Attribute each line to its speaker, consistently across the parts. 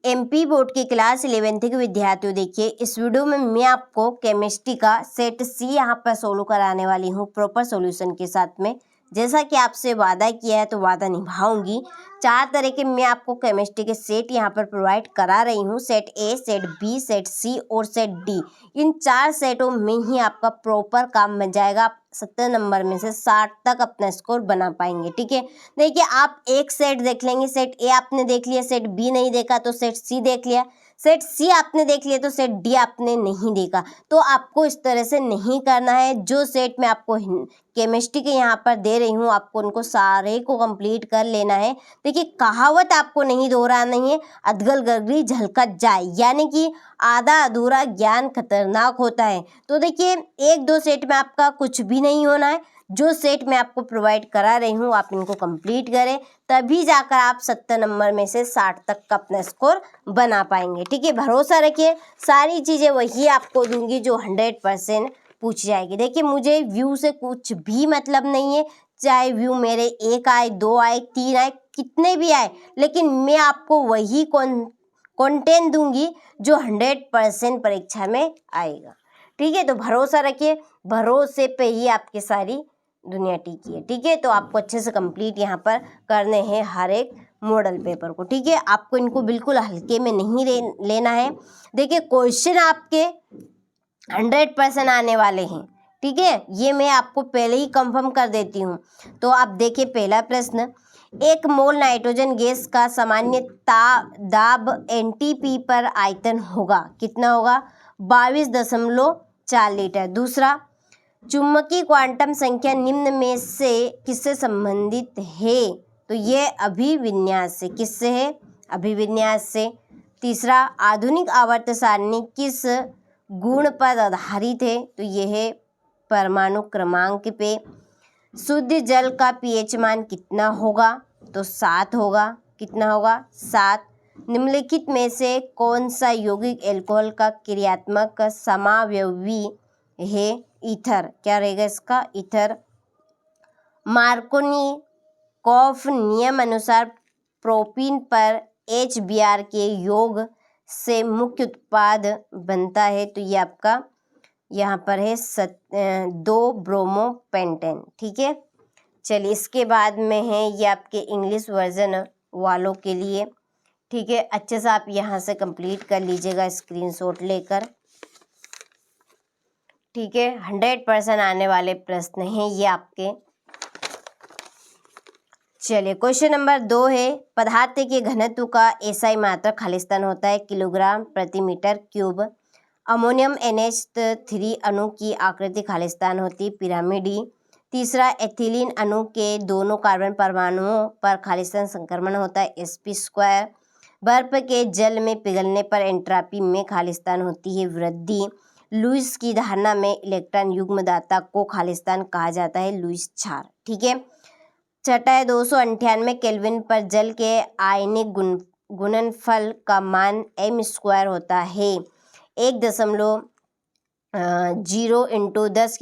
Speaker 1: MP board की class 11th के विद्यार्थियों, देखिए इस वीडियो में मैं आपको केमिस्ट्री का सेट सी यहाँ पर सोल्व कराने वाली हूँ प्रॉपर सॉल्यूशन के साथ में। जैसा कि आपसे वादा किया है तो वादा निभाऊंगी। 4 तरह के मैं आपको केमिस्ट्री के सेट यहाँ पर प्रोवाइड करा रही हूँ, set A, set B, set C और सेट डी। इन 4 सेटों में ही आपका प्रॉपर काम बन जाएगा। आप 70 नंबर में से 60 तक अपना स्कोर बना पाएंगे। ठीक है, देखिए आप एक सेट देख लेंगे, सेट ए आपने देख लिया, सेट बी नहीं देखा तो सेट सी देख लिया, सेट सी आपने देख लिया तो सेट डी आपने नहीं देखा। तो आपको इस तरह से नहीं करना है। जो सेट मैं आपको केमिस्ट्री के यहाँ पर दे रही हूँ, आपको उनको सारे को कंप्लीट कर लेना है। देखिए कहावत आपको नहीं दोहराना है, अधगल गगरी झलकत जाए, यानी कि आधा अधूरा ज्ञान खतरनाक होता है। तो देखिए 1-2 सेट में आपका कुछ भी नहीं होना है। जो सेट मैं आपको प्रोवाइड करा रही हूँ आप इनको कंप्लीट करें, तभी जाकर आप 70 नंबर में से 60 तक का अपना स्कोर बना पाएंगे। ठीक है, भरोसा रखिए, सारी चीज़ें वही आपको दूंगी जो 100% पूछ जाएगी। देखिए मुझे व्यू से कुछ भी मतलब नहीं है, चाहे व्यू मेरे 1 आए, 2 आए, 3 आए, कितने भी आए, लेकिन मैं आपको वही कंटेंट दूंगी जो 100% परीक्षा में आएगा। ठीक है, तो भरोसा रखिए, भरोसे पे ही आपकी सारी दुनिया टिकी है। ठीक है, तो आपको अच्छे से कंप्लीट यहाँ पर करने हैं हर एक मॉडल पेपर को। ठीक है, आपको इनको बिल्कुल हल्के में नहीं लेना है। देखिए क्वेश्चन आपके 100% आने वाले हैं। ठीक है, ये मैं आपको पहले ही कंफर्म कर देती हूँ। तो आप देखिए पहला प्रश्न, 1 मोल नाइट्रोजन गैस का सामान्य दाब एनटीपी पर आयतन होगा, कितना होगा? 22.4 लीटर। दूसरा, चुंबकीय क्वांटम संख्या निम्न में से किससे संबंधित है? तो ये अभिविन्यास से। किससे है? अभिविन्यास से। तीसरा, आधुनिक आवर्त सारणी किस गुण पर आधारित है? तो यह है परमाणु क्रमांक पे। शुद्ध जल का पीएच मान कितना होगा? तो 7 होगा। कितना होगा? 7। निम्नलिखित में से कौन सा यौगिक अल्कोहल का क्रियात्मक समावयवी है? ईथर। क्या रहेगा इसका? ईथर। मार्कोनिकॉफ नियम अनुसार प्रोपीन पर HBr के योग से मुख्य उत्पाद बनता है, तो ये आपका यहाँ पर है 2 ब्रोमोपेंटेन। ठीक है, चलिए इसके बाद में है ये आपके इंग्लिश वर्जन वालों के लिए। ठीक है, अच्छे से आप यहाँ से कंप्लीट कर लीजिएगा स्क्रीनशॉट लेकर। ठीक है, 100% आने वाले प्रश्न हैं ये आपके। चलिए क्वेश्चन नंबर 2 है, पदार्थ के घनत्व का एसआई मात्रक खालिस्तान होता है किलोग्राम प्रति मीटर क्यूब। अमोनियम NH3 अणु की आकृति खालिस्तान होती है पिरामिडी। तीसरा, एथिलीन अणु के दोनों कार्बन परमाणुओं पर खालिस्तान संक्रमण होता है sp²। बर्फ के जल में पिघलने पर एंट्रॉपी में खालिस्तान होती है वृद्धि। लुईस की धारणा में इलेक्ट्रॉन युग्मदाता को खालिस्तान कहा जाता है लुईस क्षार। ठीक है, छठा है, 298 केल्विन पर जल के आयनिक गुणनफल का मान m² होता है 1.0 ×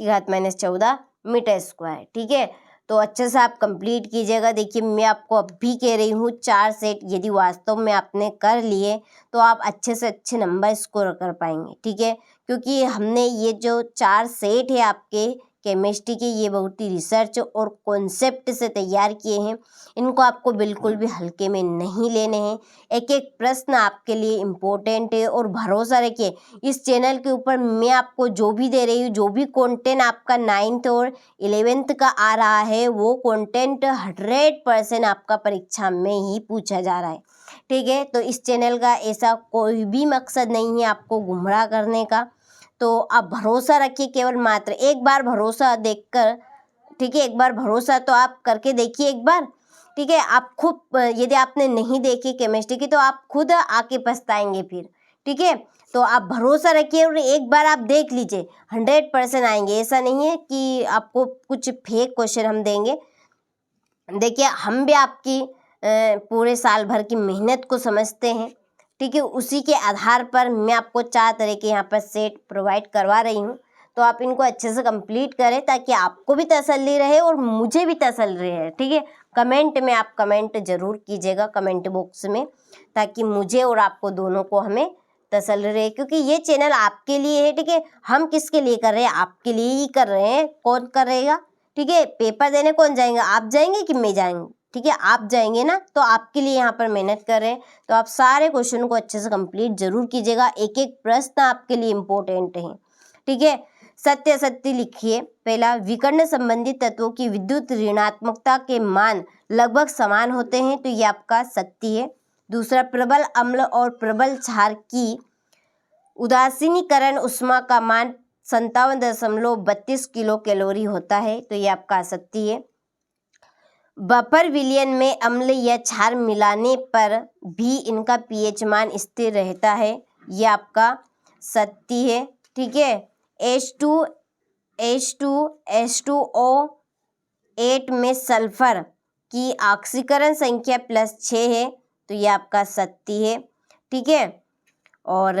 Speaker 1: 10⁻⁻14 मीटर स्क्वायर। ठीक है, तो अच्छे से आप कंप्लीट कीजिएगा। देखिए मैं आपको अभी कह रही हूँ 4 सेट यदि वास्तव में आपने कर लिए तो आप अच्छे से अच्छे नंबर स्कोर कर पाएंगे। ठीक है, क्योंकि हमने ये जो 4 सेट है आपके केमिस्ट्री के, ये बहुत ही रिसर्च और कॉन्सेप्ट से तैयार किए हैं। इनको आपको बिल्कुल भी हल्के में नहीं लेने हैं। एक एक प्रश्न आपके लिए इम्पोर्टेंट है और भरोसा रखिए इस चैनल के ऊपर मैं आपको जो भी दे रही हूँ, जो भी कंटेंट आपका 9th और 11th का आ रहा है, वो कंटेंट 100% आपका परीक्षा में ही पूछा जा रहा है। ठीक है, तो इस चैनल का ऐसा कोई भी मकसद नहीं है आपको गुमराह करने का। तो आप भरोसा रखिए, केवल मात्र एक बार भरोसा देखकर। ठीक है, एक बार भरोसा तो आप करके देखिए एक बार। ठीक है, आप खुद यदि आपने नहीं देखी केमिस्ट्री की तो आप खुद आके पछताएंगे फिर। ठीक है, तो आप भरोसा रखिए और एक बार आप देख लीजिए, 100% आएंगे। ऐसा नहीं है कि आपको कुछ फेक क्वेश्चन हम देंगे। देखिए हम भी आपकी पूरे साल भर की मेहनत को समझते हैं। ठीक है, उसी के आधार पर मैं आपको 4 तरह के यहाँ पर सेट प्रोवाइड करवा रही हूँ। तो आप इनको अच्छे से कंप्लीट करें ताकि आपको भी तसल्ली रहे और मुझे भी तसल्ली रहे। ठीक है, कमेंट में आप कमेंट ज़रूर कीजिएगा कमेंट बॉक्स में, ताकि मुझे और आपको दोनों को हमें तसल्ली रहे, क्योंकि ये चैनल आपके लिए है। ठीक है, हम किसके लिए कर रहे हैं? आपके लिए ही कर रहे हैं। कौन करेगा? ठीक है, पेपर देने कौन जाएंगे? आप जाएंगे कि मैं जाएंगे? ठीक है, आप जाएंगे ना, तो आपके लिए यहाँ पर मेहनत कर रहे हैं। तो आप सारे क्वेश्चन को अच्छे से कंप्लीट जरूर कीजिएगा, एक एक प्रश्न आपके लिए इम्पोर्टेंट है। ठीक है, सत्य असत्य लिखिए। पहला, विकर्ण संबंधित तत्वों की विद्युत ऋणात्मकता के मान लगभग समान होते हैं, तो ये आपका सत्य है। दूसरा, प्रबल अम्ल और प्रबल क्षार की उदासीनीकरण उष्मा का मान 57.32 किलो कैलोरी होता है, तो ये आपका असत्य है। बफर विलयन में अम्ल या क्षार मिलाने पर भी इनका पीएच मान स्थिर रहता है, ये आपका सत्य है। ठीक है, H2O8 में सल्फर की ऑक्सीकरण संख्या +6 है, तो ये आपका सत्य है। ठीक है, और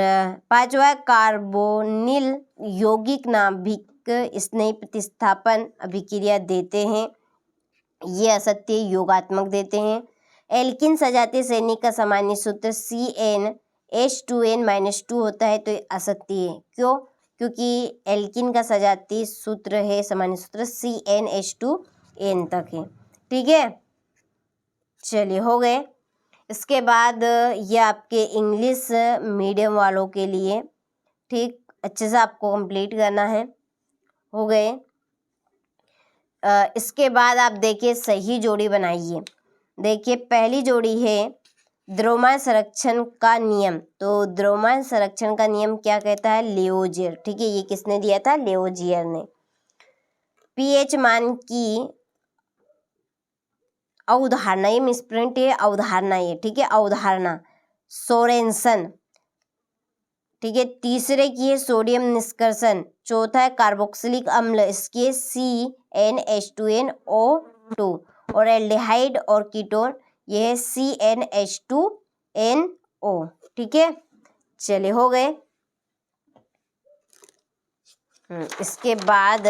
Speaker 1: पांचवा, कार्बोनिल यौगिक नाभिक स्नेह प्रतिस्थापन अभिक्रिया देते हैं, ये असत्य, योगात्मक देते हैं। एल्किन सजातीय संयुग्म का सामान्य सूत्र CnH2n-2 होता है, तो ये असत्य है। क्यों? क्योंकि एल्किन का सजातीय सूत्र है, सामान्य सूत्र CnH2n तक है। ठीक है, चलिए हो गए। इसके बाद ये आपके इंग्लिश मीडियम वालों के लिए, ठीक, अच्छे से आपको कंप्लीट करना है। हो गए। इसके बाद आप देखिए सही जोड़ी बनाइए। देखिए पहली जोड़ी है द्रव्यमान संरक्षण का नियम। तो द्रव्यमान संरक्षण का नियम क्या कहता है? लियोजियर। ठीक है, ये किसने दिया था? लियोजियर ने। पीएच मान की अवधारणा, ये मिसप्रिंट है, अवधारणा ये, ठीक है, अवधारणा सोरेनसन। ठीक है, तीसरे की है सोडियम निष्कर्षण। चौथा है कार्बोक्सिलिक अम्ल, इसकी CnH2nO2। और एल्डिहाइड और कीटोन, ये है CnH2nO। ठीक है, चलिए हो गए। इसके बाद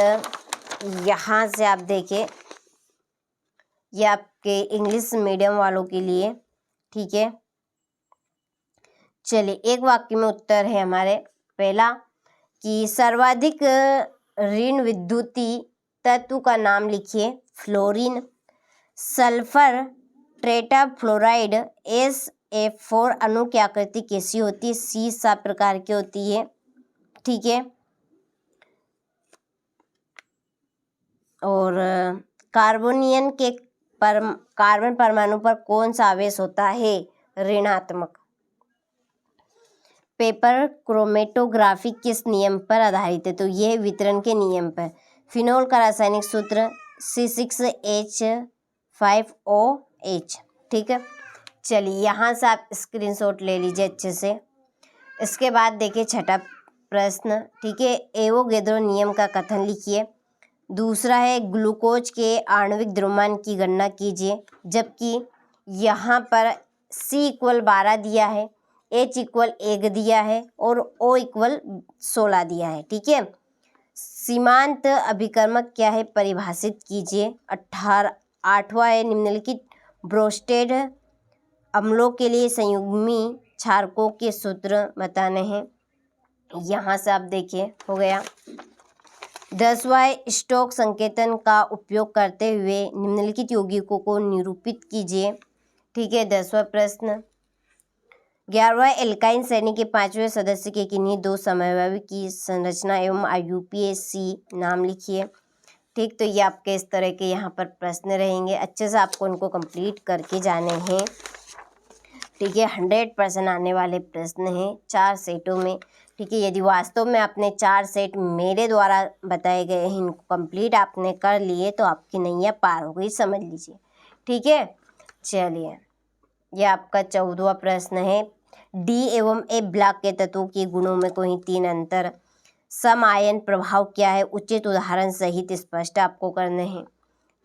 Speaker 1: यहाँ से आप देखिए, ये आपके इंग्लिश मीडियम वालों के लिए। ठीक है, चलिए एक वाक्य में उत्तर है हमारे। पहला कि सर्वाधिक ऋण विद्युती तत्व का नाम लिखिए। फ्लोरीन। सल्फर टेट्राफ्लोराइड SF4 अणु की आकृति कैसी होती है? C प्रकार की होती है। ठीक है, और कार्बोनियन के कार्बन परमाणु पर कौन सा आवेश होता है? ऋणात्मक। पेपर क्रोमेटोग्राफी किस नियम पर आधारित है? तो यह वितरण के नियम पर। फिनोल का रासायनिक सूत्र C6H5OH। ठीक है, चलिए यहाँ से आप स्क्रीनशॉट ले लीजिए अच्छे से। इसके बाद देखिए छठा प्रश्न। ठीक है, एवोगैड्रो नियम का कथन लिखिए। दूसरा है ग्लूकोज के आणविक द्रव्यमान की गणना कीजिए। जबकि यहाँ पर C = 12 दिया है, H = 1 दिया है और O = 16 दिया है। ठीक है, सीमांत अभिकर्मक क्या है? परिभाषित कीजिए। 8वां है निम्नलिखित ब्रोस्टेड अम्लों के लिए संयुग्मी क्षारकों के सूत्र बताने हैं। यहाँ से आप देखिए हो गया। 10वां स्टोक संकेतन का उपयोग करते हुए निम्नलिखित यौगिकों को निरूपित कीजिए। ठीक है, 10वां प्रश्न। 11वां एल्काइन श्रेणी के 5वें सदस्य के किन्हीं दो समवायी की संरचना एवं IUPAC नाम लिखिए। ठीक, तो ये आपके इस तरह के यहाँ पर प्रश्न रहेंगे, अच्छे से आपको इनको कंप्लीट करके जाने हैं। ठीक है, 100% आने वाले प्रश्न हैं 4 सेटों में। ठीक है, यदि वास्तव में आपने 4 सेट मेरे द्वारा बताए गए हैं, इनको कंप्लीट आपने कर लिए, तो आपकी नैया पार हो गई, समझ लीजिए। ठीक है, चलिए यह आपका 14वां प्रश्न है। D एवं A ब्लॉक के तत्वों के गुणों में कोई 3 अंतर। सम आयन प्रभाव क्या है? उचित उदाहरण सहित स्पष्ट आपको करने हैं।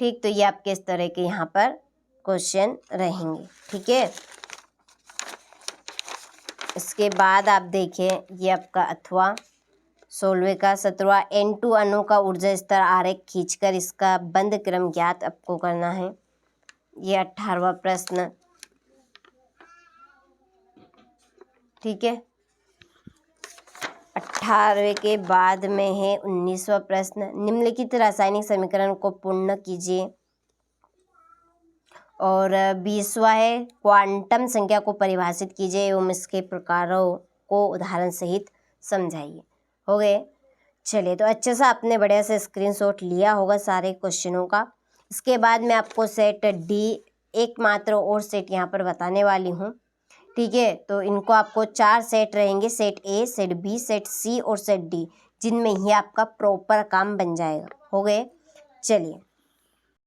Speaker 1: ठीक, तो ये आपके इस तरह के यहाँ पर क्वेश्चन रहेंगे। ठीक है, इसके बाद आप देखिए ये आपका अथवा 16वें का 17वां N2 अणु का ऊर्जा स्तर आरेख खींचकर इसका बंध क्रम ज्ञात आपको करना है। ये 18वां प्रश्न। ठीक है, 18वें के बाद में है 19वां प्रश्न। निम्नलिखित रासायनिक समीकरण को पूर्ण कीजिए। और 20वां है क्वांटम संख्या को परिभाषित कीजिए एवं इसके प्रकारों को उदाहरण सहित समझाइए। हो गए। चलिए, तो अच्छे से आपने बढ़िया से स्क्रीनशॉट लिया होगा सारे क्वेश्चनों का। इसके बाद मैं आपको सेट डी एकमात्र और सेट यहाँ पर बताने वाली हूँ। ठीक है, तो इनको आपको 4 सेट रहेंगे, set A, set B, set C और सेट डी, जिनमें ही आपका प्रॉपर काम बन जाएगा। हो गए। चलिए,